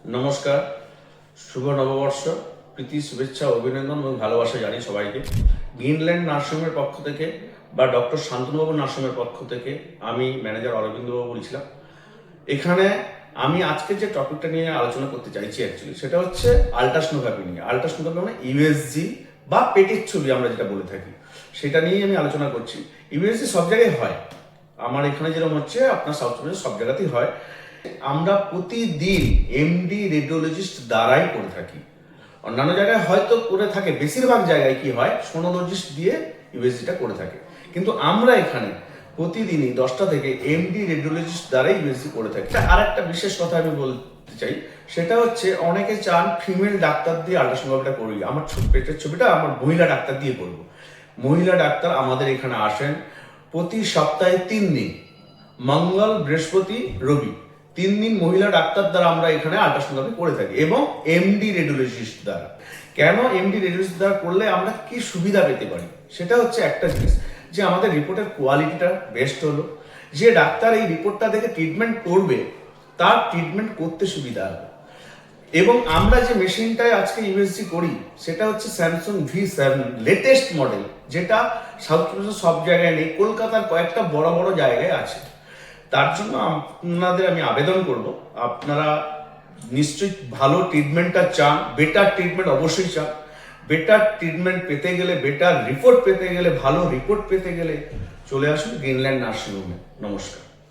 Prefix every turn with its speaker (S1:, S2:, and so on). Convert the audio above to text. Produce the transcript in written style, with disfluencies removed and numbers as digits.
S1: নমস্কার, শুভ নববর্ষ, প্রীতি, শুভেচ্ছা, অভিনন্দন এবং ভালোবাসা জানি সবাইকে। গ্রিনল্যান্ড নার্সিংয়ের পক্ষ থেকে বা ডক্টর শান্তনুবাবু নার্সিংয়ের পক্ষ থেকে আমি ম্যানেজার অরবিন্দবাবু বলছিলাম। এখানে আমি আজকে যে টপিকটা নিয়ে আলোচনা করতে চাইছি অ্যাকচুয়ালি সেটা হচ্ছে আল্ট্রাসোনোগ্রাফি নিয়ে। আল্ট্রাসোনোগ্রাফি মানে ইউএসজি বা পেটের ছবি আমরা যেটা বলে থাকি, সেটা নিয়েই আমি আলোচনা করছি। ইউএসজি সব জায়গায় হয়, আমার এখানে যেরকম হচ্ছে আপনার সাউথ সব জায়গাতেই হয়। আমরা প্রতিদিন এমডি রেডিওলজিস্ট দ্বারাই করে থাকি। অন্যান্য জায়গায় হয়তো করে থাকে, বেশিরভাগ জায়গায় কি হয় সোনোলজিস্ট দিয়ে ইউএসজিটা করে থাকে, কিন্তু আমরা এখানে প্রতিদিনই 10টা থেকে এমডি রেডিওলজিস্ট দ্বারাই ইউএসজি করে থাকি। আর একটা বিশেষ কথা আমি বলতে চাই, সেটা হচ্ছে অনেকে চান ফিমেল ডাক্তার দিয়ে আল্ট্রাসোনোগ্রাফিটা করি, আমার পেটের ছবিটা আমার মহিলা ডাক্তার দিয়ে করব। মহিলা ডাক্তার আমাদের এখানে আসেন প্রতি সপ্তাহে 3 দিন, মঙ্গল, বৃহস্পতি, রবি, 3 দিন মহিলা ডাক্তার দ্বারা আমরা এখানে আল্ট্রাসোনোগ্রাফি করে থাকি এবং এমডি রেডিওলজিস্ট দ্বারা। কেন এমডি রেডিওলজিস্ট দ্বারা করলে আমরা কি সুবিধা পেতে পারি, সেটা হচ্ছে একটা জিনিস যে আমাদের রিপোর্টের কোয়ালিটিটা বেস্ট হলো। যে ডাক্তার এই রিপোর্টটা দেখে ট্রিটমেন্ট করবে তার ট্রিটমেন্ট করতে সুবিধা হবে। এবং আমরা যে মেশিনটায় আজকে ইউএসজি করি সেটা হচ্ছে স্যামসাং V7 লেটেস্ট মডেল, যেটা সাউথ সব জায়গায় নেই, কলকাতার কয়েকটা বড় বড় জায়গায় আছে। তার জন্য আপনাদের আমি আবেদন করব, আপনারা নিশ্চয়ই ভালো ট্রিটমেন্টটা চান, বেটার ট্রিটমেন্ট অবশ্যই চান। বেটার ট্রিটমেন্ট পেতে গেলে, বেটার রিপোর্ট পেতে গেলে, ভালো রিপোর্ট পেতে গেলে চলে আসুন গ্রিনল্যান্ড নার্সিং হোমে। নমস্কার।